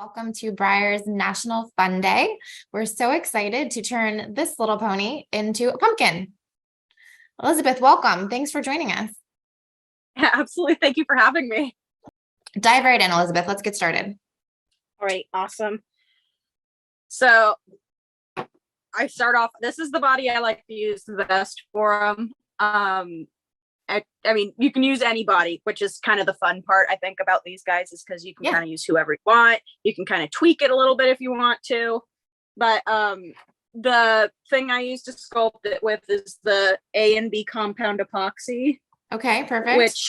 Welcome to Breyer's National Fun Day. We're so excited to turn this little pony into a pumpkin. Elizabeth, welcome. Thanks for joining us. Yeah, absolutely. Thank you for having me. Dive right in, Elizabeth. Let's get started. All right, awesome. So I start off, this is the body I like to use the best for them. I mean, you can use any body, which is kind of the fun part, I think, about these guys, is because you can kind of use whoever you want. You can kind of tweak it a little bit if you want to. But the thing I use to sculpt it with is the A and B compound epoxy. Okay, perfect. Which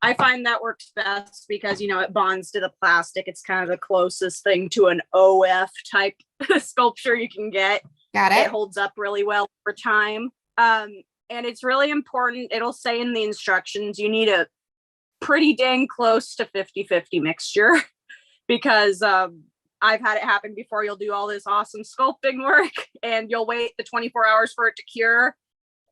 I find that works best because, you know, it bonds to the plastic. It's kind of the closest thing to an OF type sculpture you can get. Got it. It holds up really well over time. And it's really important. It'll say in the instructions, you need a pretty dang close to 50-50 mixture because I've had it happen before. You'll do all this awesome sculpting work and you'll wait the 24 hours for it to cure.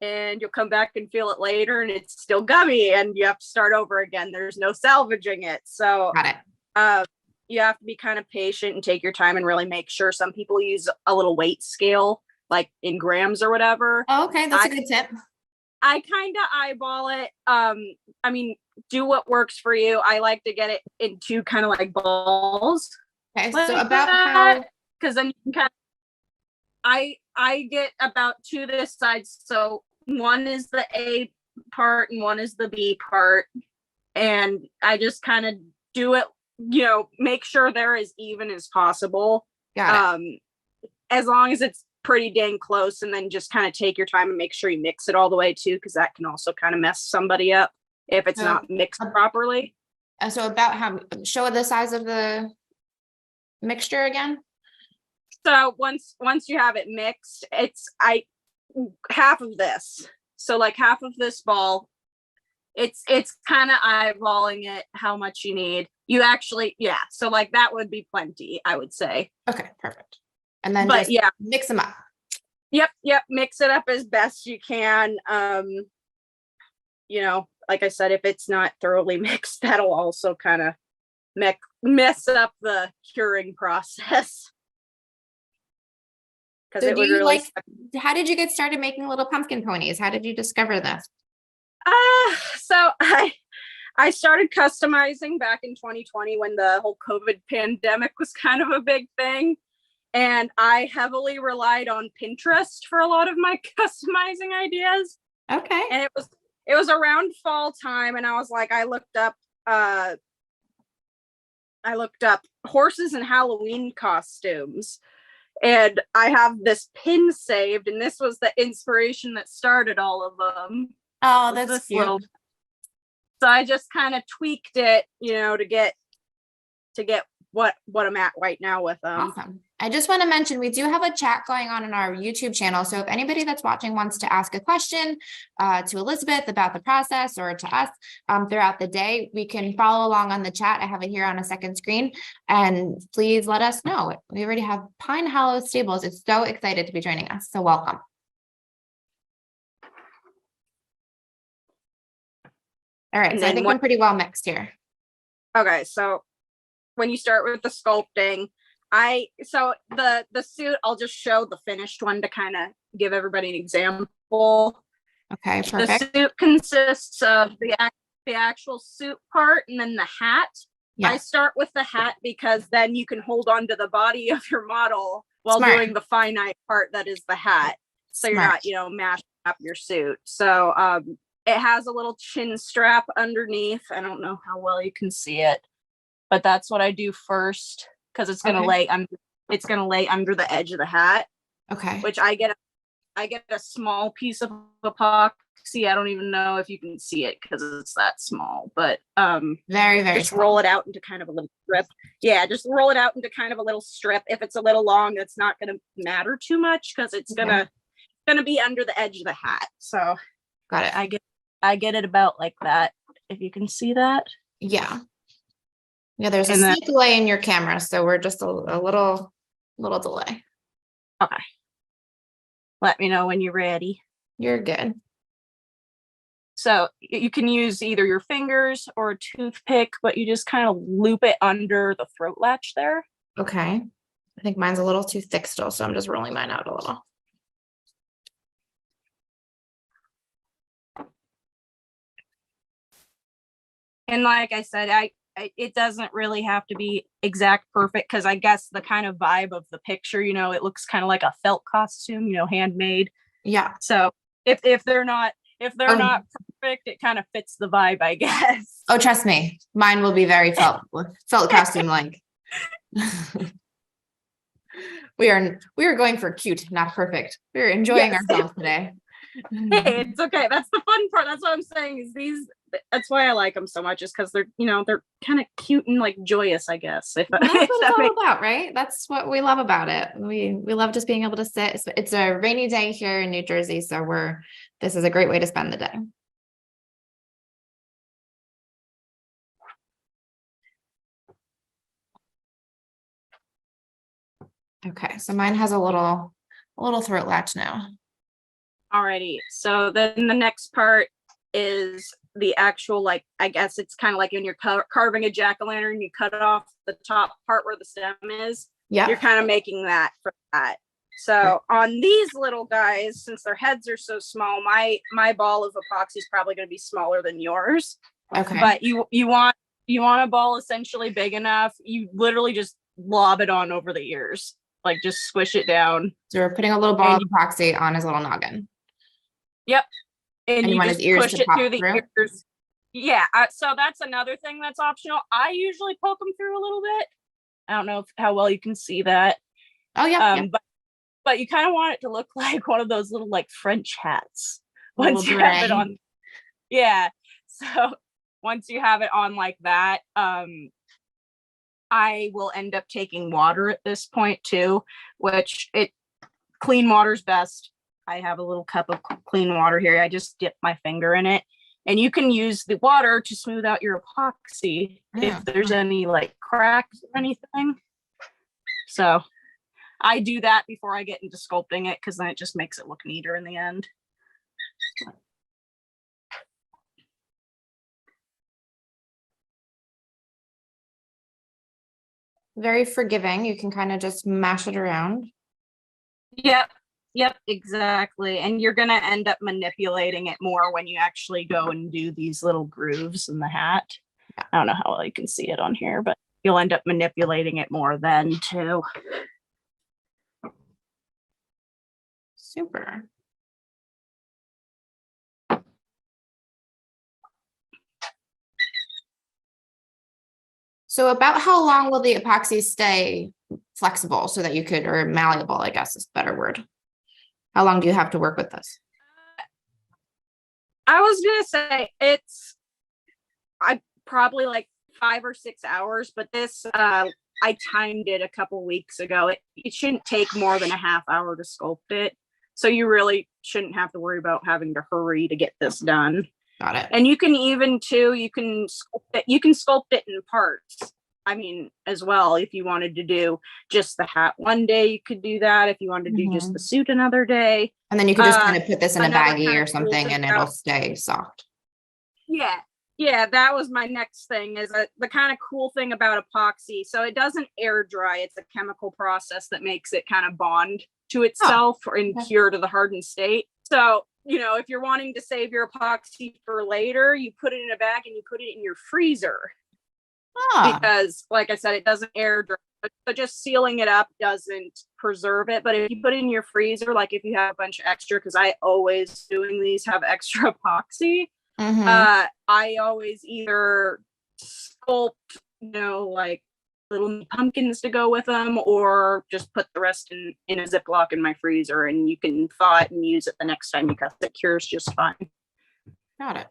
And you'll come back and feel it later and it's still gummy and you have to start over again. There's no salvaging it. So got it. You have to be kind of patient and take your time and really make sure. Some people use a little weight scale, like in grams or whatever. Oh, okay, that's a good tip. I kind of eyeball it. I mean, do what works for you. I like to get it into kind of like balls. Okay, so about how, because then you can kind of, I get about two this side. So one is the A part and one is the B part. And I just kind of do it, you know, make sure they're as even as possible. got it. As long as it's pretty dang close, and then just kind of take your time and make sure you mix it all the way too, because that can also kind of mess somebody up if it's not mixed properly. So about how, show the size of the mixture again. So once you have it mixed, it's half of this. So like half of this ball, it's kind of eyeballing it, how much you need. You actually, yeah. So like that would be plenty, I would say. Okay, perfect. And then but just mix them up. Yep. Mix it up as best you can. You know, like I said, if it's not thoroughly mixed, that'll also kind of mess up the curing process. So it would really how did you get started making little pumpkin ponies? How did you discover this? So I started customizing back in 2020 when the whole COVID pandemic was kind of a big thing. And I heavily relied on Pinterest for a lot of my customizing ideas. Okay. And it was around fall time, and I was like, I looked up horses and Halloween costumes, and I have this pin saved, and this was the inspiration that started all of them. Oh, that's cute. So I just kind of tweaked it, you know, to get what I'm at right now with them. Awesome. I just want to mention we do have a chat going on our YouTube channel. So if anybody that's watching wants to ask a question to Elizabeth about the process or to us throughout the day, we can follow along on the chat. I have it here on a second screen, and please let us know. We already have Pine Hollow Stables. It's so excited to be joining us. So welcome. All right. So I think I'm pretty well mixed here. Okay. So when you start with the sculpting, the suit, I'll just show the finished one to kind of give everybody an example. Okay, perfect. The suit consists of the actual suit part and then the hat. Yeah. I start with the hat because then you can hold on to the body of your model while doing the finite part that is the hat. So you're not, you know, mashing up your suit. So it has a little chin strap underneath. I don't know how well you can see it, but that's what I do first, because it's gonna lay under the edge of the hat. Okay. Which I get a small piece of epoxy. I don't even know if you can see it because it's that small, but very just small. Roll it out into kind of a little strip. Yeah, just roll it out into kind of a little strip. If it's a little long, it's not gonna matter too much because it's gonna be under the edge of the hat. So got it. I get it about like that. If you can see that. Yeah. Yeah, there's a slight delay in your camera, so we're just a little delay. Okay. Let me know when you're ready. You're good. So you can use either your fingers or a toothpick, but you just kind of loop it under the throat latch there. Okay. I think mine's a little too thick still, so I'm just rolling mine out a little. And like I said, it doesn't really have to be exact perfect, because I guess the kind of vibe of the picture, it looks kind of like a felt costume, handmade. Yeah. So if they're not perfect, it kind of fits the vibe, I guess. Oh, trust me, mine will be very felt costume like. We are going for cute, not perfect. We're enjoying ourselves today. Hey, it's okay. That's the fun part. That's what I'm saying is that's why I like them so much, is because they're kind of cute and like joyous, I guess. That's what it's all about, right? That's what we love about it. We love just being able to sit. It's a rainy day here in New Jersey, so this is a great way to spend the day. Okay, so mine has a little throat latch now. Alrighty, so then the next part is the actual, like, I guess it's kind of like when you're carving a jack-o'-lantern, you cut off the top part where the stem is. Yeah, you're kind of making that for that. So on these little guys, since their heads are so small, my ball of epoxy is probably going to be smaller than yours. Okay, but you want a ball essentially big enough, you literally just lob it on over the ears, like just squish it down. So we're putting a little ball of epoxy on his little noggin. Yep. And you want just his ears push to it pop through the ears. Yeah. So that's another thing that's optional. I usually poke them through a little bit. I don't know how well you can see that. Oh yeah. But you kind of want it to look like one of those little like French hats once you have it on. Yeah. So once you have it on like that, I will end up taking water at this point too, which clean water's best. I have a little cup of clean water here. I just dip my finger in it, and you can use the water to smooth out your epoxy if there's any like cracks or anything. So I do that before I get into sculpting it, because then it just makes it look neater in the end. Very forgiving. You can kind of just mash it around. Yep, exactly. And you're going to end up manipulating it more when you actually go and do these little grooves in the hat. I don't know how well you can see it on here, but you'll end up manipulating it more then too. Super. So about how long will the epoxy stay flexible so that you could, or malleable, I guess is a better word. How long do you have to work with this? I was gonna say I probably like 5 or 6 hours, but this I timed it a couple weeks ago. It shouldn't take more than a half hour to sculpt it, so you really shouldn't have to worry about having to hurry to get this done. Got it. And you can even too, you can sculpt it in parts. I mean, as well, if you wanted to do just the hat one day, you could do that. If you wanted to do just the suit another day. And then you could just kind of put this in a baggie or something, and it'll stay soft. Yeah, that was my next thing, is the kind of cool thing about epoxy. So it doesn't air dry. It's a chemical process that makes it kind of bond to itself and cure to the hardened state. So, if you're wanting to save your epoxy for later, you put it in a bag and you put it in your freezer. Because, like I said, it doesn't air dry. So just sealing it up doesn't preserve it. But if you put it in your freezer, like if you have a bunch of extra, because I always doing these have extra epoxy, I always either sculpt, like little pumpkins to go with them, or just put the rest in a Ziploc in my freezer, and you can thaw it and use it the next time you cut it. It cures just fine. Got it.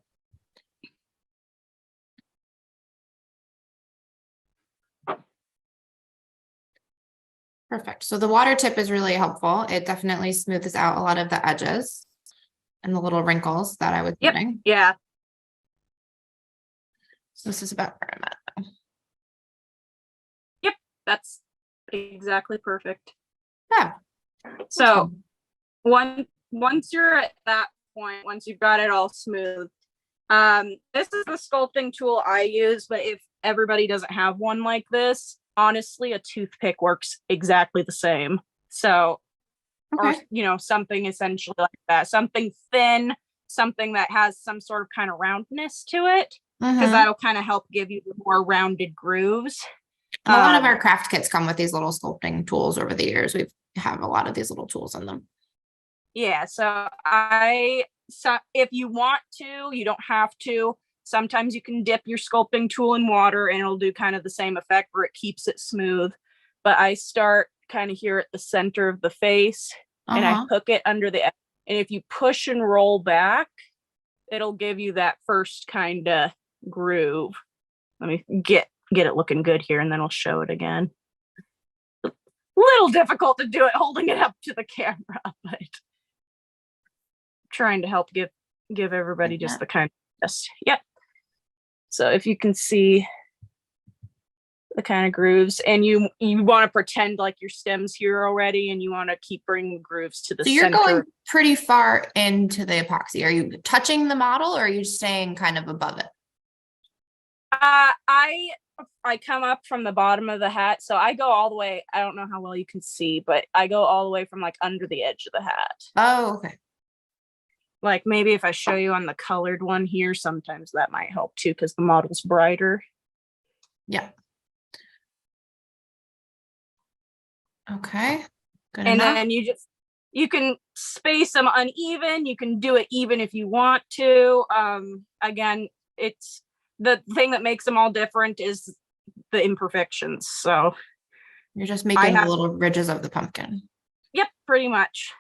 Perfect. So the water tip is really helpful. It definitely smooths out a lot of the edges and the little wrinkles that I was getting. Yeah. So this is about where I'm at. Yep. That's exactly perfect. Yeah. So once you're at that point, once you've got it all smooth, this is the sculpting tool I use, but if everybody doesn't have one like this, honestly, a toothpick works exactly the same. So, Okay. or, something essentially like that, something thin, something that has some sort of kind of roundness to it, because that'll kind of help give you the more rounded grooves. And a lot of our craft kits come with these little sculpting tools over the years. We have a lot of these little tools in them. Yeah, so if you want to, you don't have to. Sometimes you can dip your sculpting tool in water and it'll do kind of the same effect where it keeps it smooth. But I start kind of here at the center of the face and I hook it under the, and if you push and roll back, it'll give you that first kind of groove. Let me get it looking good here and then I'll show it again. Little difficult to do it holding it up to the camera, but trying to help give everybody just the kind of test. Yep. So if you can see the kind of grooves, and you want to pretend like your stem's here already, and you want to keep bringing grooves to the center. So you're going pretty far into the epoxy. Are you touching the model, or are you staying kind of above it? I come up from the bottom of the hat, so I go all the way. I don't know how well you can see, but I go all the way from like under the edge of the hat. Oh, okay. Like maybe if I show you on the colored one here, sometimes that might help too, because the model's brighter. Yeah. Okay. Good and enough. Then you can space them uneven. You can do it even if you want to. Again, it's the thing that makes them all different is the imperfections. So you're just making the little ridges of the pumpkin. Yep, pretty much.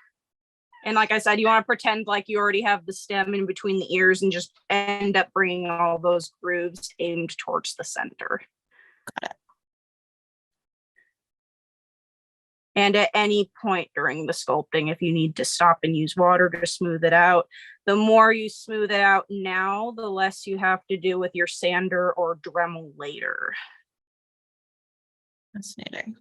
And like I said, you want to pretend like you already have the stem in between the ears and just end up bringing all those grooves aimed towards the center. Got it. And at any point during the sculpting, if you need to stop and use water to smooth it out, the more you smooth it out now, the less you have to do with your sander or Dremel later. Fascinating.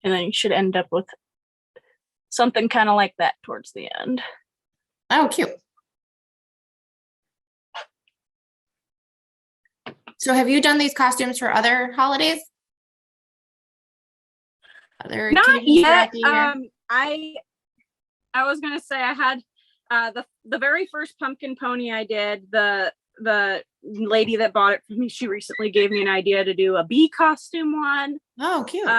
And then you should end up with something kind of like that towards the end. Oh, cute. So have you done these costumes for other holidays? Not yet. I was gonna say I had the very first pumpkin pony I did, the lady that bought it for me, she recently gave me an idea to do a bee costume one. Oh, cute.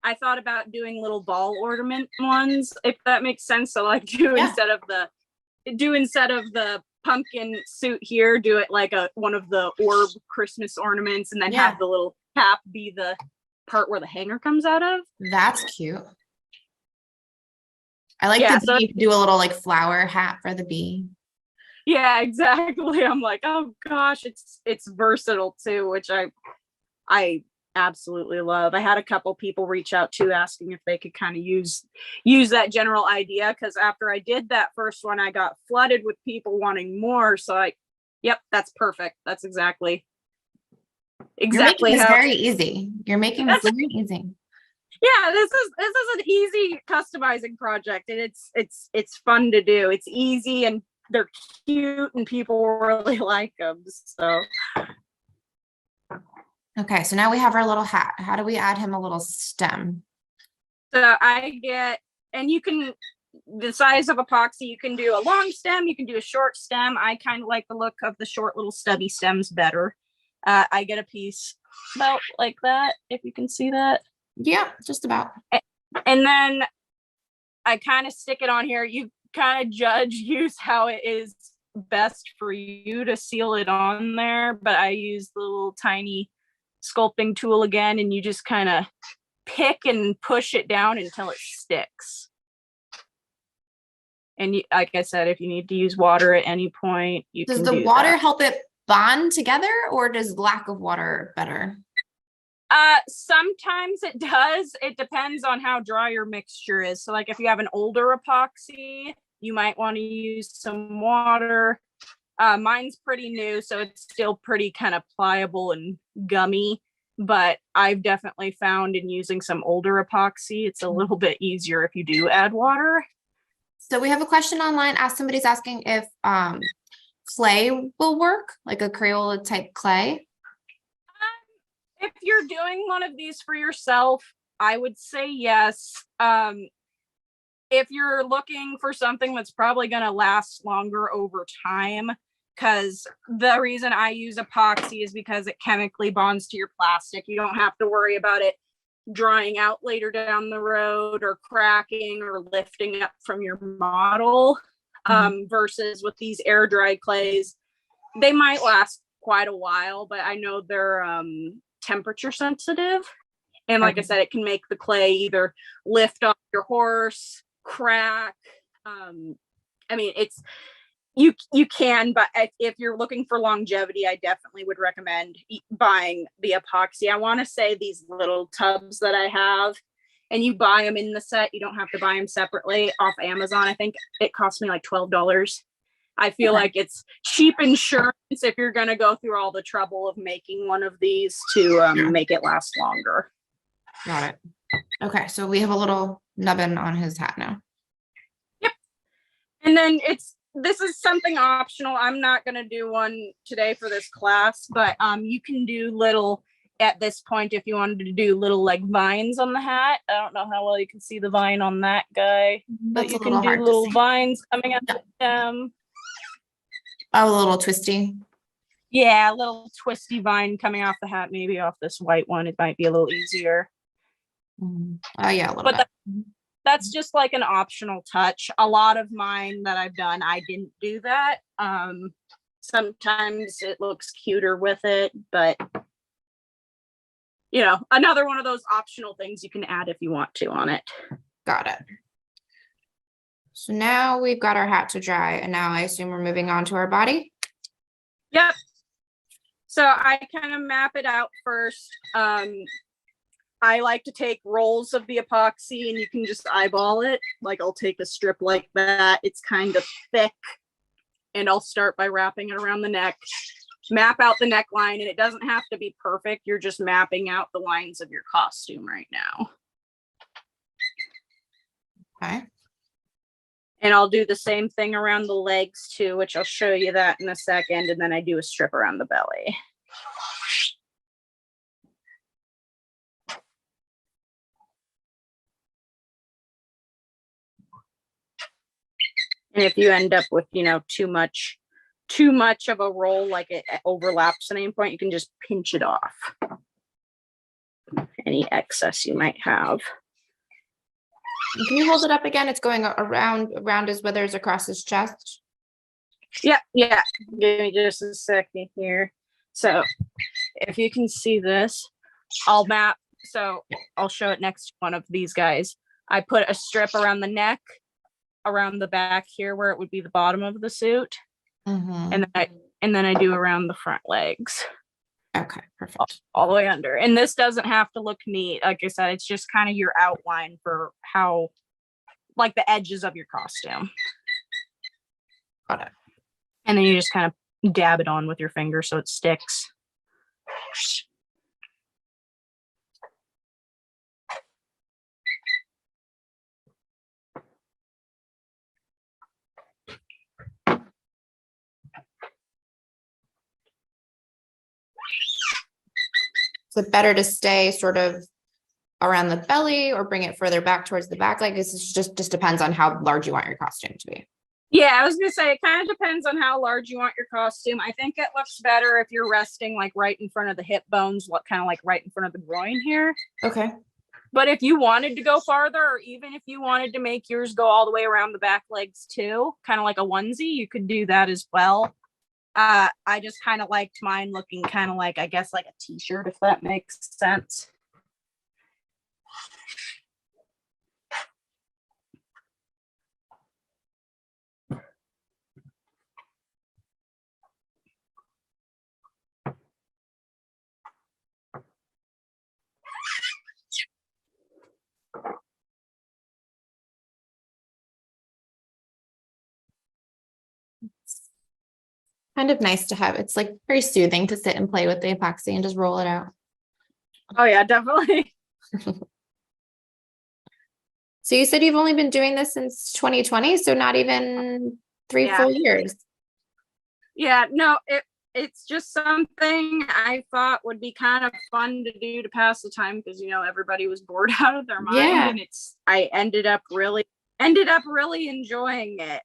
I thought about doing little ball ornament ones, if that makes sense. So like instead of the pumpkin suit here, do it like one of the orb Christmas ornaments, and then have the little cap be the part where the hanger comes out of. That's cute. I like the bee. You can do a little like flower hat for the bee. Yeah, exactly. I'm like, oh gosh, it's versatile too, which I absolutely love. I had a couple people reach out to asking if they could kind of use that general idea, because after I did that first one, I got flooded with people wanting more. So yep, that's perfect. That's exactly You're making this very easy. You're making this very easy. Yeah, this is an easy customizing project, and it's fun to do. It's easy and they're cute and people really like them. So okay, so now we have our little hat. How do we add him a little stem? So and you can, the size of epoxy, you can do a long stem, you can do a short stem. I kind of like the look of the short little stubby stems better. I get a piece about like that, if you can see that. Yeah, just about. And then I kind of stick it on here. You kind of use how it is best for you to seal it on there, but I use the little tiny sculpting tool again, and you just kind of pick and push it down until it sticks. And like I said, if you need to use water at any point, you can do that. Does the water help it bond together, or does lack of water better? Sometimes it does. It depends on how dry your mixture is. So like if you have an older epoxy, you might want to use some water. Mine's pretty new, so it's still pretty kind of pliable and gummy. but I've definitely found in using some older epoxy, it's a little bit easier if you do add water. So we have a question online. Somebody's asking if clay will work, like a Crayola type clay. If you're doing one of these for yourself, I would say yes. If you're looking for something that's probably going to last longer over time, because the reason I use epoxy is because it chemically bonds to your plastic. You don't have to worry about it drying out later down the road or cracking or lifting up from your model. Versus with these air dried clays, they might last quite a while, but I know they're temperature sensitive. And like I said, it can make the clay either lift off your horse, crack. I mean, it's you can, but if you're looking for longevity, I definitely would recommend buying the epoxy. I want to say these little tubs that I have, and you buy them in the set. You don't have to buy them separately off Amazon. I think it cost me like $12. I feel like it's cheap insurance if you're going to go through all the trouble of making one of these to make it last longer. Got it. Okay, so we have a little nubbin on his hat now. Yep. And then this is something optional. I'm not going to do one today for this class, but you can do little, at this point, if you wanted to do little like vines on the hat. I don't know how well you can see the vine on that guy, but you can do little vines coming out of them. Oh, a little twisty. Yeah, a little twisty vine coming off the hat, maybe off this white one. It might be a little easier. Oh yeah, a little bit. That's just like an optional touch. A lot of mine that I've done, I didn't do that. Sometimes it looks cuter with it, but you know, another one of those optional things you can add if you want to on it. Got it. So now we've got our hat to dry, and now I assume we're moving on to our body. Yep. So I kind of map it out first. I like to take rolls of the epoxy and you can just eyeball it. Like I'll take a strip like that. It's kind of thick and I'll start by wrapping it around the neck, map out the neckline, and it doesn't have to be perfect. You're just mapping out the lines of your costume right now. Okay. And I'll do the same thing around the legs too, which I'll show you that in a second. And then I do a strip around the belly. And if you end up with, you know, too much of a roll, like it overlaps at any point, you can just pinch it off. Any excess you might have. Can you hold it up again? It's going around his withers across his chest. Yeah. Give me just a second here. So if you can see this, I'll map. So I'll show it next to one of these guys. I put a strip around the neck, around the back here where it would be the bottom of the suit. And then I do around the front legs. Okay, perfect. All the way under. And this doesn't have to look neat. Like I said, it's just kind of your outline for how, like the edges of your costume. Got it. And then you just kind of dab it on with your finger so it sticks. Is it better to stay sort of around the belly or bring it further back towards the back? Like this just depends on how large you want your costume to be. Yeah, I was gonna say it kind of depends on how large you want your costume. I think it looks better if you're resting like right in front of the hip bones, kind of like right in front of the groin here. Okay. But if you wanted to go farther, or even if you wanted to make yours go all the way around the back legs too, kind of like a onesie, you could do that as well. I just kind of liked mine looking kind of like, I guess, like a t-shirt, if that makes sense. Kind of nice to have. It's like very soothing to sit and play with the epoxy and just roll it out. Oh yeah, definitely. So you said you've only been doing this since 2020, so not even three full years. Yeah, no, it's just something I thought would be kind of fun to do to pass the time because everybody was bored out of their mind, and I ended up really enjoying it.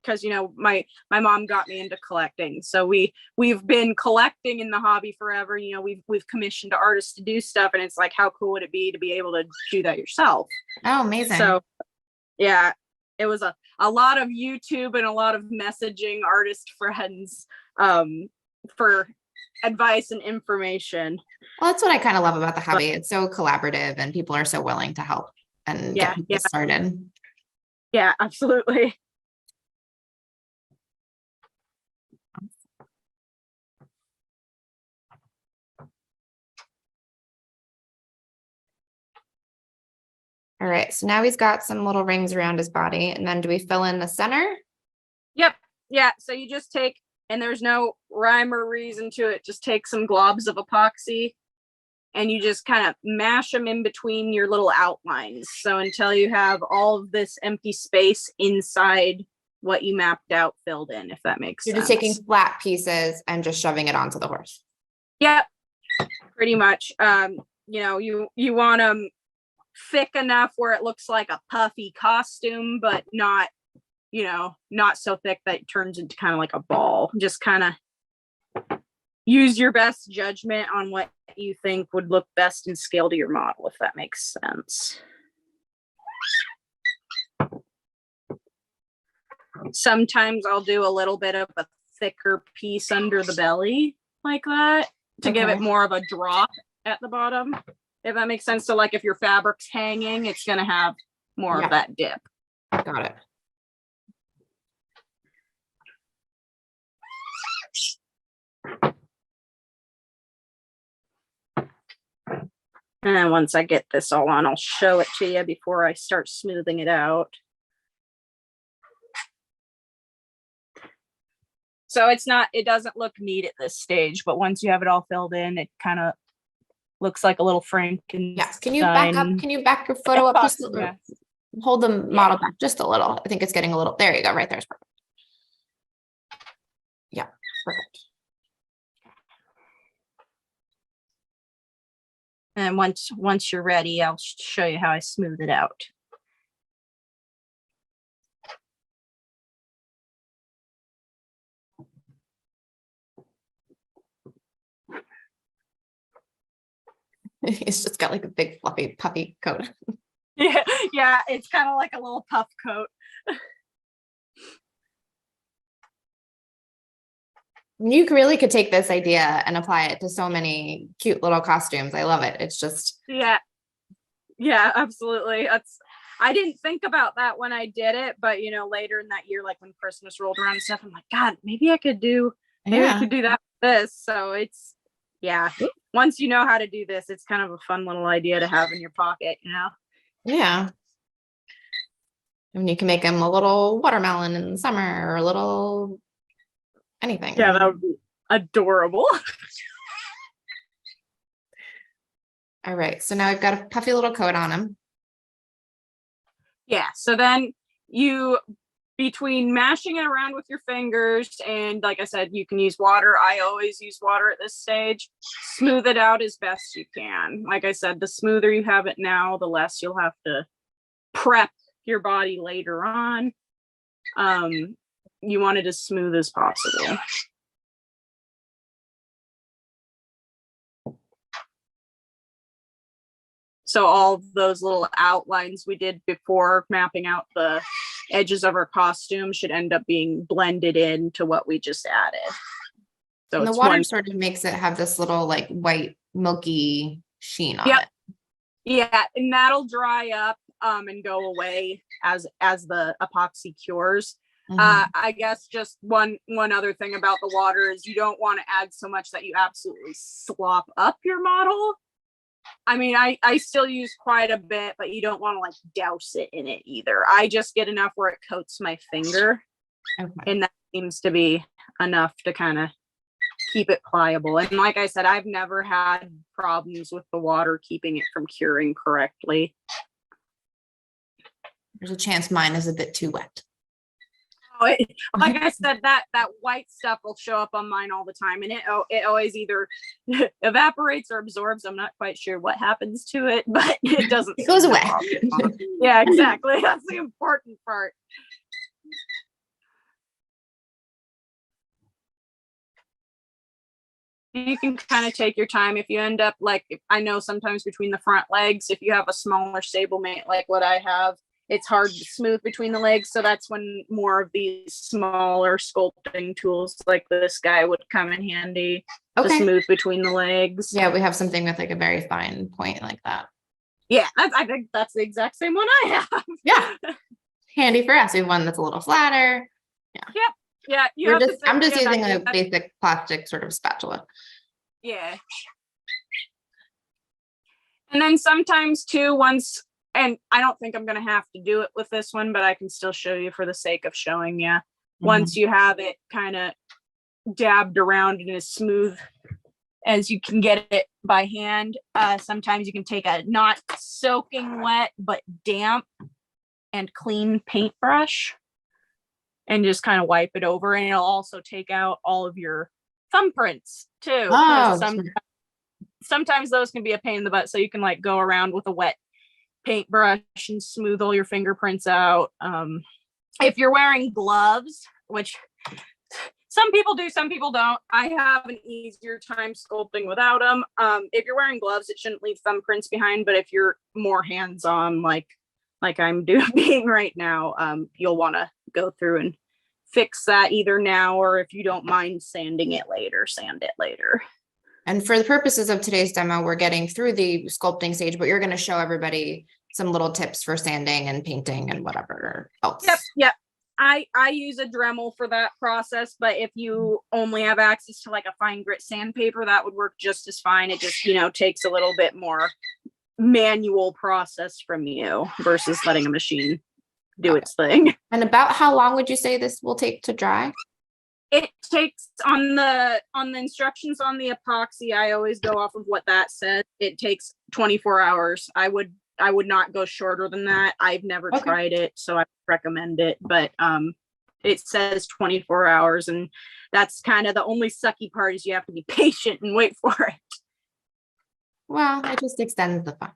Because my mom got me into collecting, so we've been collecting in the hobby forever. We've commissioned artists to do stuff, and it's like, how cool would it be to be able to do that yourself? Oh, amazing. So yeah, it was a lot of YouTube and a lot of messaging artist friends for advice and information. Well, that's what I kind of love about the hobby. It's so collaborative and people are so willing to help and get people started. Yeah, absolutely. All right, so now he's got some little rings around his body, and then do we fill in the center? Yep. Yeah, so you just take, and there's no rhyme or reason to it, just take some globs of epoxy and you just kind of mash them in between your little outlines. So until you have all of this empty space inside what you mapped out filled in, if that makes sense. You're just taking flat pieces and just shoving it onto the horse. Yep, pretty much. You want them thick enough where it looks like a puffy costume, but not so thick that it turns into kind of like a ball. Just kind of use your best judgment on what you think would look best and scale to your model, if that makes sense. Sometimes I'll do a little bit of a thicker piece under the belly like that to give it more of a drop at the bottom, if that makes sense. So like if your fabric's hanging, it's going to have more of that dip. Got it. And then once I get this all on, I'll show it to you before I start smoothing it out. So it doesn't look neat at this stage, but once you have it all filled in, it kind of looks like a little Frankenstein. Yeah. Can you back up? Can you back your photo up just a little? Hold the model back just a little. I think it's getting a little, there you go. Right there's perfect. Yeah, perfect. And once you're ready, I'll show you how I smooth it out. It's just got like a big fluffy puffy coat. Yeah, it's kind of like a little puff coat. You really could take this idea and apply it to so many cute little costumes. I love it. It's just yeah, absolutely. I didn't think about that when I did it, but later in that year, like when Christmas rolled around and stuff, I'm like, God, maybe I could do that with this. So it's once you know how to do this, it's kind of a fun little idea to have in your pocket, Yeah. I mean, you can make them a little watermelon in the summer or a little anything. Yeah, that would be adorable. All right. So now I've got a puffy little coat on him. Yeah. So then between mashing it around with your fingers and like I said, you can use water. I always use water at this stage. Smooth it out as best you can. Like I said, the smoother you have it now, the less you'll have to prep your body later on. You want it as smooth as possible. So all those little outlines we did before mapping out the edges of our costume should end up being blended into what we just added. So and the water sort of makes it have this little like white milky sheen on it. Yeah, and that'll dry up and go away as the epoxy cures. I guess just one other thing about the water is you don't want to add so much that you absolutely slop up your model. I mean, I still use quite a bit, but you don't want to like douse it in it either. I just get enough where it coats my finger. And that seems to be enough to kind of keep it pliable. And like I said, I've never had problems with the water keeping it from curing correctly. There's a chance mine is a bit too wet. Like I said, that white stuff will show up on mine all the time, and it always either evaporates or absorbs. I'm not quite sure what happens to it, but it doesn't. It goes away. Yeah, exactly. That's the important part. You can kind of take your time. If you end up like, I know sometimes between the front legs, if you have a smaller stablemate like what I have, it's hard to smooth between the legs. So that's when more of these smaller sculpting tools like this guy would come in handy to smooth between the legs. Yeah, we have something with like a very fine point like that. Yeah, I think that's the exact same one I have. Yeah, handy for us. We have one that's a little flatter. Yeah. Yep. Yeah. I'm just using a basic plastic sort of spatula. Yeah. And then sometimes too, and I don't think I'm going to have to do it with this one, but I can still show you for the sake of showing you. Once you have it kind of dabbed around and as smooth as you can get it by hand, sometimes you can take a not soaking wet, but damp and clean paintbrush and just kind of wipe it over. And it'll also take out all of your thumbprints too. Oh, Sometimes those can be a pain in the butt. So you can like go around with a wet paintbrush and smooth all your fingerprints out. If you're wearing gloves, which some people do, some people don't. I have an easier time sculpting without them. If you're wearing gloves, it shouldn't leave thumbprints behind. But if you're more hands-on, like I'm being right now, you'll want to go through and fix that either now, or if you don't mind sanding it later, sand it later. And for the purposes of today's demo, we're getting through the sculpting stage, but you're going to show everybody some little tips for sanding and painting and whatever else. Yep. I use a Dremel for that process, but if you only have access to like a fine grit sandpaper, that would work just as fine. It just, takes a little bit more manual process from you versus letting a machine do its thing. And about how long would you say this will take to dry? It takes on the instructions on the epoxy. I always go off of what that says. It takes 24 hours. I would not go shorter than that. I've never tried it, so I recommend it. But it says 24 hours, and that's kind of the only sucky part is you have to be patient and wait for it. Well, it just extends the fun.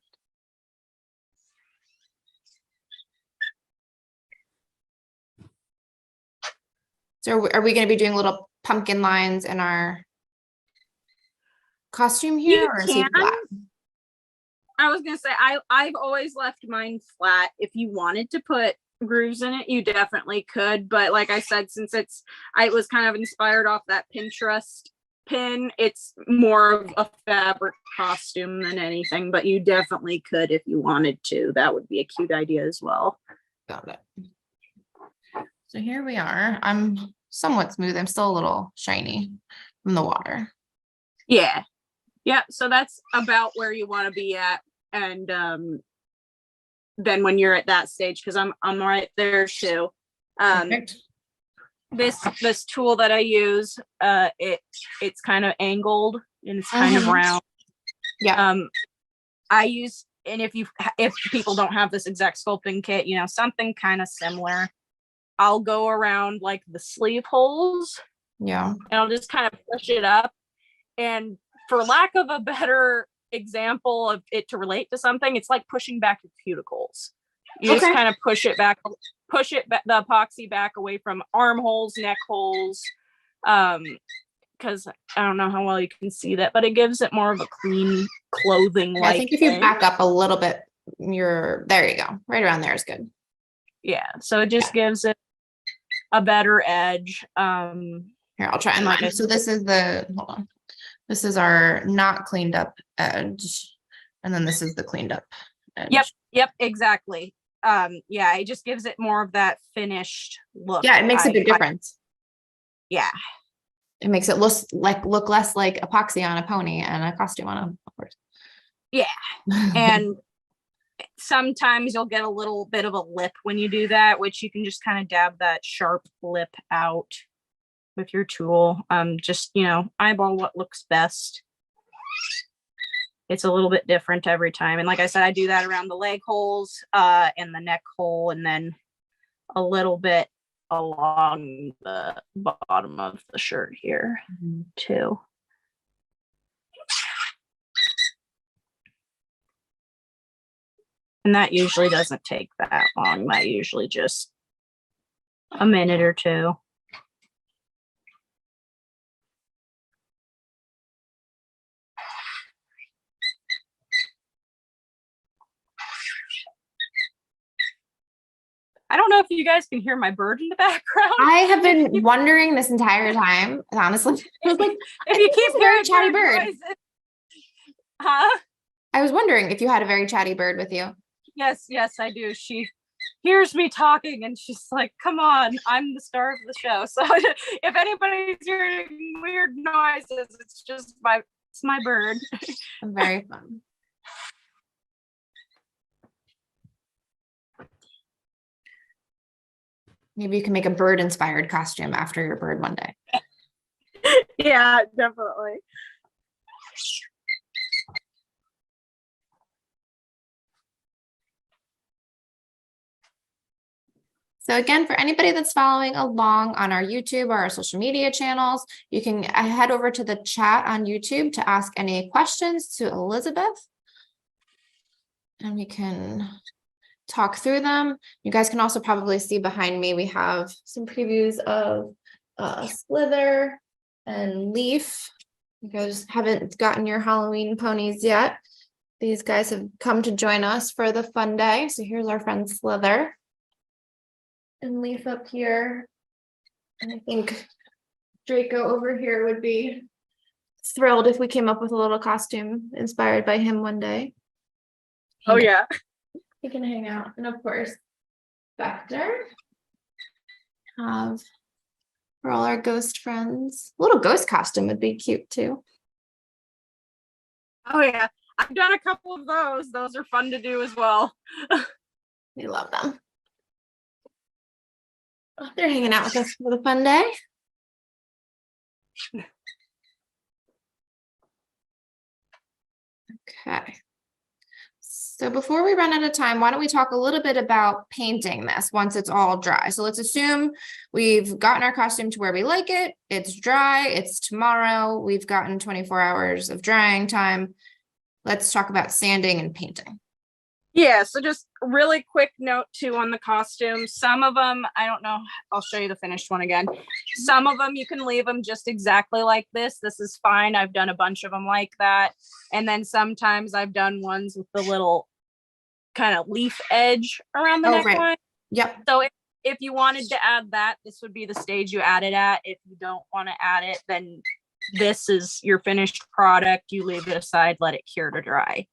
So are we going to be doing little pumpkin lines in our costume here, or is he flat? I was going to say, I've always left mine flat. If you wanted to put grooves in it, you definitely could. But like I said, since it was kind of inspired off that Pinterest pin, it's more of a fabric costume than anything, but you definitely could if you wanted to. That would be a cute idea as well. Got it. So here we are. I'm somewhat smooth. I'm still a little shiny from the water. Yeah. So that's about where you want to be at. And then when you're at that stage, because I'm right there too. This tool that I use, it's kind of angled and it's kind of round. Yeah. I use, and if people don't have this exact sculpting kit, something kind of similar, I'll go around like the sleeve holes. Yeah. And I'll just kind of push it up. And for lack of a better example of it to relate to something, it's like pushing back your cuticles. You just kind of push it back, the epoxy back away from armholes, neck holes. Because I don't know how well you can see that, but it gives it more of a clean clothing. I think if you back up a little bit, there you go. Right around there is good. Yeah. So it just gives it a better edge. Here, I'll try and line. So this is hold on. This is our not cleaned up edge. And then this is the cleaned up edge. Yep, exactly. It just gives it more of that finished look. Yeah, it makes a big difference. Yeah. It makes it look less like epoxy on a pony and a costume on a horse. Yeah. And sometimes you'll get a little bit of a lip when you do that, which you can just kind of dab that sharp lip out. with your tool. Just, eyeball what looks best. It's a little bit different every time. And like I said, I do that around the leg holes, and the neck hole, and then a little bit along the bottom of the shirt here too. And that usually doesn't take that long. That usually just a minute or two. I don't know if you guys can hear my bird in the background. I have been wondering this entire time, honestly. I was like, if you keep hearing a chatty bird. Noises, huh? I was wondering if you had a very chatty bird with you. Yes, I do. She hears me talking and she's like, come on, I'm the star of the show. So if anybody's hearing weird noises, it's my bird. Very fun. Maybe you can make a bird inspired costume after your bird one day. Yeah, definitely. So again, for anybody that's following along on our YouTube or our social media channels, you can head over to the chat on YouTube to ask any questions to Elizabeth. And we can talk through them. You guys can also probably see behind me, we have some previews of Slither and Leaf. You guys haven't gotten your Halloween ponies yet. These guys have come to join us for the fun day. So here's our friend Slither and Leaf up here. And I think Draco over here would be thrilled if we came up with a little costume inspired by him one day. Oh yeah. He can hang out. And of course, Vector. For all our ghost friends. A little ghost costume would be cute too. Oh yeah. I've done a couple of those. Those are fun to do as well. We love them. Oh, they're hanging out with us for the fun day. Okay. So before we run out of time, why don't we talk a little bit about painting this once it's all dry? So let's assume we've gotten our costume to where we like it. It's dry. It's tomorrow. We've gotten 24 hours of drying time. Let's talk about sanding and painting. Yeah, so just really quick note too on the costume. Some of them, I don't know, I'll show you the finished one again. Some of them you can leave them just exactly like this. This is fine. I've done a bunch of them like that. And then sometimes I've done ones with the little kind of leaf edge around the neckline. Right. Yep. So if you wanted to add that, this would be the stage you add it at. If you don't want to add it, then this is your finished product. You leave it aside, let it cure to dry.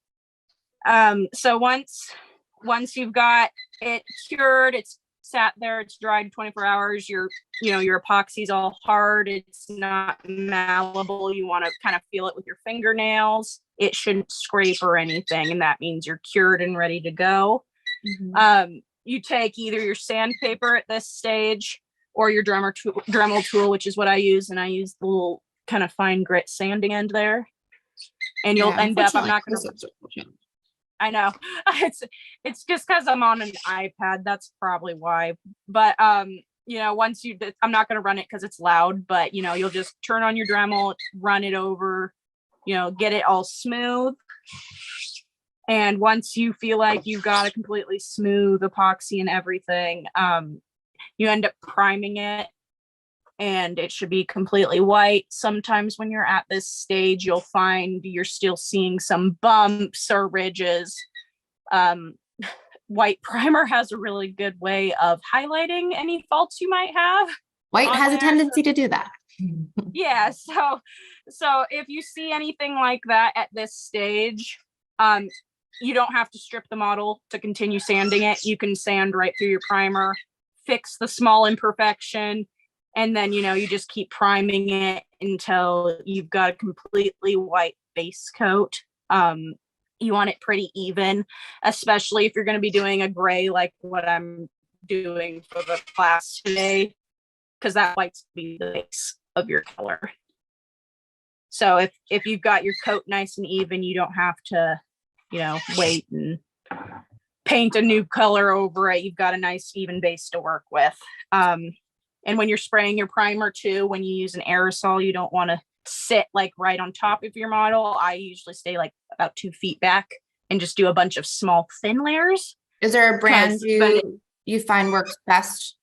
So once you've got it cured, it's sat there, it's dried 24 hours, your epoxy's all hard, it's not malleable, you want to kind of feel it with your fingernails, it shouldn't scrape or anything, and that means you're cured and ready to go. You take either your sandpaper at this stage or your Dremel tool, which is what I use, and I use the little kind of fine grit sanding end there, and you'll end up, I'm not going to, I know it's just because I'm on an iPad. That's probably why. But once I'm not going to run it because it's loud, but you'll just turn on your Dremel, run it over, get it all smooth. And once you feel like you've got a completely smooth epoxy and everything, you end up priming it, and it should be completely white. Sometimes when you're at this stage, you'll find you're still seeing some bumps or ridges. White primer has a really good way of highlighting any faults you might have. White has a tendency to do that. Yeah, so if you see anything like that at this stage, you don't have to strip the model to continue sanding it. You can sand right through your primer, fix the small imperfection, and then, you just keep priming it until you've got a completely white base coat. You want it pretty even, especially if you're going to be doing a gray like what I'm doing for the class today. because that likes to be the base of your color. So if you've got your coat nice and even, you don't have to, wait and paint a new color over it. You've got a nice even base to work with. And when you're spraying your primer too, when you use an aerosol, you don't want to sit like right on top of your model. I usually stay like about 2 feet back and just do a bunch of small thin layers. Is there a brand you find works best?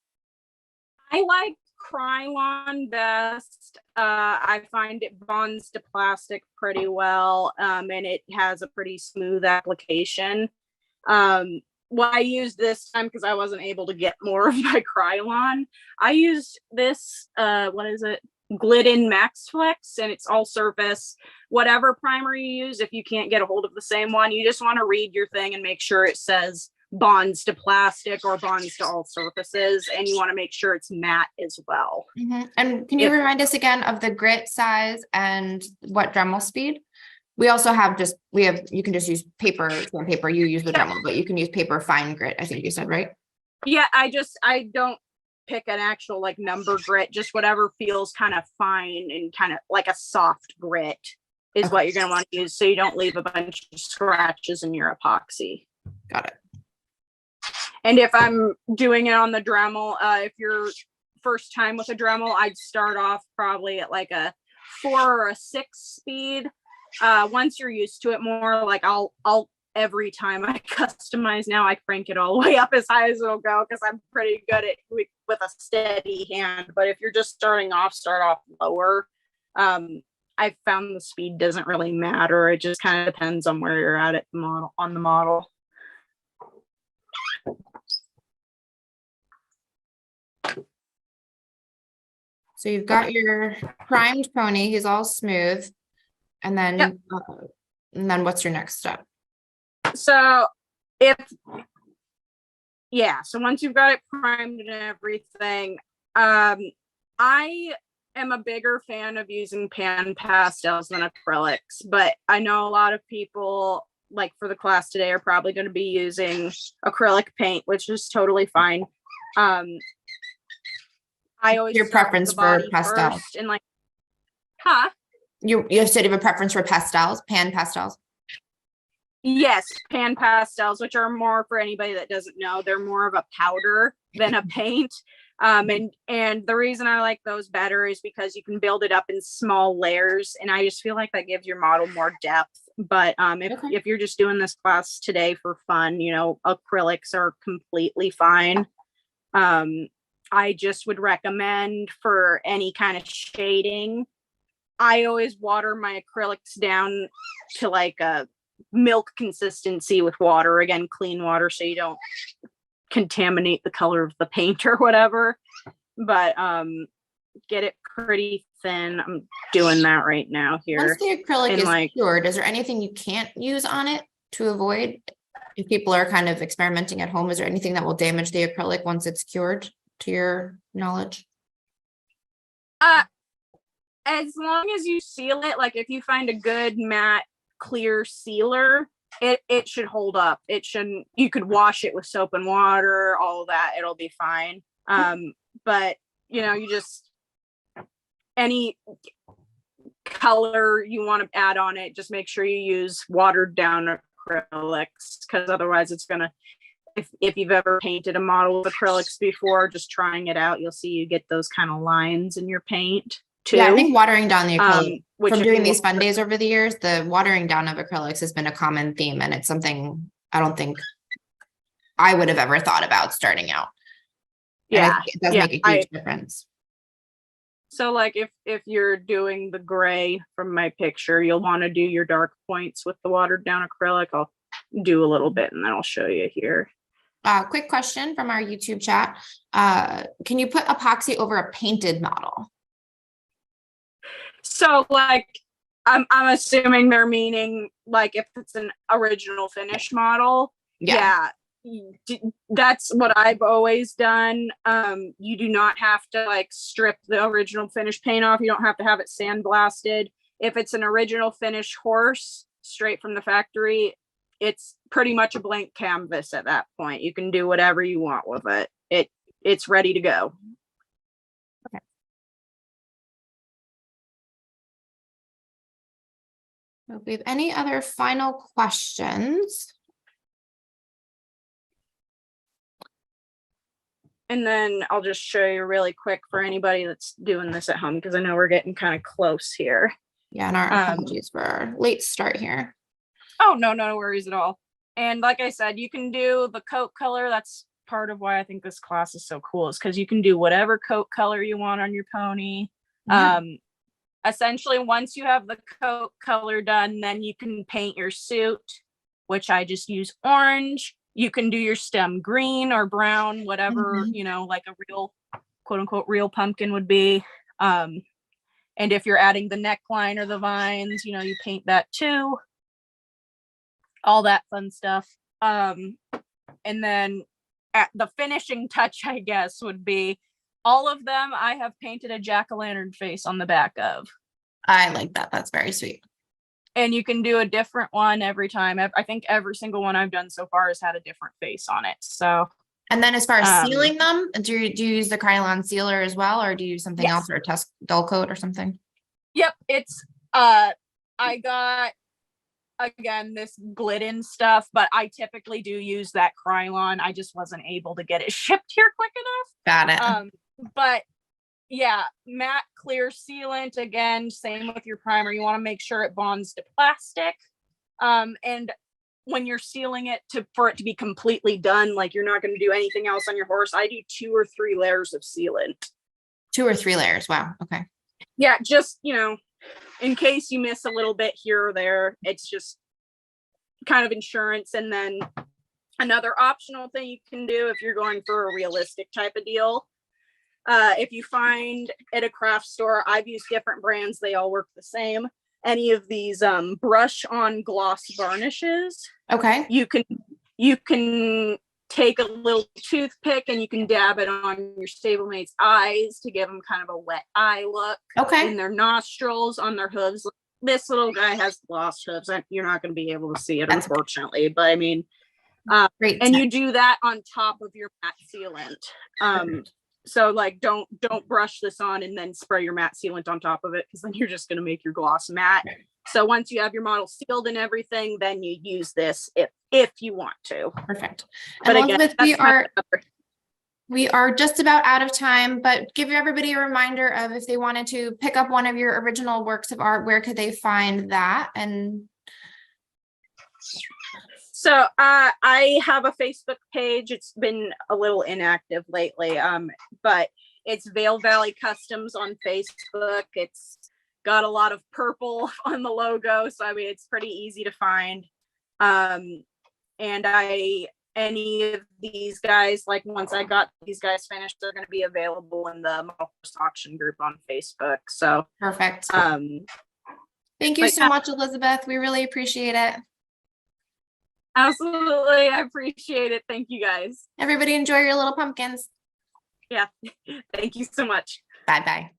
I like Krylon best. I find it bonds to plastic pretty well, and it has a pretty smooth application. What I used this time, because I wasn't able to get more of my Krylon, I used this, Glidden Max Flex, and it's all surface. Whatever primer you use, if you can't get a hold of the same one, you just want to read your thing and make sure it says bonds to plastic or bonds to all surfaces, and you want to make sure it's matte as well. And can you remind us again of the grit size and what Dremel speed? We also have you can just use paper, you use the Dremel, but you can use paper fine grit, I think you said, right? Yeah, I don't pick an actual like number grit, just whatever feels kind of fine and kind of like a soft grit is what you're going to want to use, so you don't leave a bunch of scratches in your epoxy. Got it. And if I'm doing it on the Dremel, if you're first time with a Dremel, I'd start off probably at like a 4 or a 6 speed. Once you're used to it more, like I'll every time I customize now, I crank it all the way up as high as it'll go, because I'm pretty good at with a steady hand. But if you're just starting off, start off lower. I found the speed doesn't really matter. It just kind of depends on where you're at the model. So you've got your primed pony, he's all smooth. And then, what's your next step? So so once you've got it primed and everything, I am a bigger fan of using pan pastels than acrylics, but I know a lot of people, like for the class today, are probably going to be using acrylic paint, which is totally fine. I always your preference for pastels and like, You said you have a preference for pastels, pan pastels? Yes, pan pastels, which are more, for anybody that doesn't know, they're more of a powder than a paint. And the reason I like those better is because you can build it up in small layers, and I just feel like that gives your model more depth. But if you're just doing this class today for fun, acrylics are completely fine. I just would recommend for any kind of shading, I always water my acrylics down to like a milk consistency with water, again, clean water, so you don't contaminate the color of the paint or whatever. But get it pretty thin. I'm doing that right now here. Once the acrylic is cured, is there anything you can't use on it to avoid? If people are kind of experimenting at home, is there anything that will damage the acrylic once it's cured, to your knowledge? As long as you seal it, like if you find a good matte clear sealer, it should hold up. It shouldn't, you could wash it with soap and water, all of that, it'll be fine. But you just, any color you want to add on it, just make sure you use watered down acrylics, because otherwise it's gonna, if you've ever painted a model with acrylics before, just trying it out, you'll see you get those kind of lines in your paint too. Yeah, I think watering down the acrylic, from doing these fun days over the years, the watering down of acrylics has been a common theme, and it's something I don't think I would have ever thought about starting out. And it does make a huge difference. So like if you're doing the gray from my picture, you'll want to do your dark points with the watered down acrylic. I'll do a little bit and then I'll show you here. Quick question from our YouTube chat. Can you put epoxy over a painted model? So like, I'm assuming they're meaning like if it's an original finish model. Yeah. That's what I've always done. You do not have to like strip the original finish paint off. You don't have to have it sandblasted. If it's an original finish horse straight from the factory, it's pretty much a blank canvas at that point. You can do whatever you want with it. It's ready to go. If we have any other final questions? And then I'll just show you really quick for anybody that's doing this at home, because I know we're getting kind of close here. Yeah, and our apologies for our late start here. Oh, no worries at all. And like I said, you can do the coat color. That's part of why I think this class is so cool, is because you can do whatever coat color you want on your pony. Yeah. Essentially, once you have the coat color done, then you can paint your suit, which I just use orange. You can do your stem green or brown, whatever, you know, like a real, quote unquote, real pumpkin would be. And if you're adding the neckline or the vines, you know, you paint that too. All that fun stuff. And then at the finishing touch, I guess, would be all of them I have painted a jack-o'-lantern face on the back of. I like that. That's very sweet. And you can do a different one every time. I think every single one I've done so far has had a different face on it. So. And then as far as sealing them, do you use the Krylon sealer as well, or do you use something else, or a test dull coat or something? Yep. It's, I got, again, this Glidden stuff, but I typically do use that Krylon. I just wasn't able to get it shipped here quick enough. Got it. But yeah, matte clear sealant, again, same with your primer. You want to make sure it bonds to plastic. And when you're sealing it for it to be completely done, like you're not going to do anything else on your horse, I do 2 or 3 layers of sealant. 2 or 3 layers. Wow. Okay. Yeah, just, you know, in case you miss a little bit here or there, it's just kind of insurance. And then another optional thing you can do if you're going for a realistic type of deal, if you find at a craft store, I've used different brands, they all work the same. Any of these brush on gloss varnishes. Okay. You can take a little toothpick and you can dab it on your stablemates' eyes to give them kind of a wet eye look. Okay. In their nostrils, on their hooves. This little guy has gloss hooves. You're not going to be able to see it, unfortunately. But I mean, great. And you do that on top of your matte sealant. So like, don't brush this on and then spray your matte sealant on top of it, because then you're just going to make your gloss matte. So once you have your model sealed and everything, then you use this if you want to. Perfect. But and again, Elizabeth, we are just about out of time, but give everybody a reminder of, if they wanted to pick up one of your original works of art, where could they find that? And so I have a Facebook page. It's been a little inactive lately, but it's Vale Valley Customs on Facebook. It's got a lot of purple on the logo, so I mean, it's pretty easy to find. And any of these guys, like once I got these guys finished, they're going to be available in the model horse auction group on Facebook. So perfect. Thank you so much, Elizabeth. We really appreciate it. Absolutely. I appreciate it. Thank you guys. Everybody enjoy your little pumpkins. Yeah. Thank you so much. Bye-bye.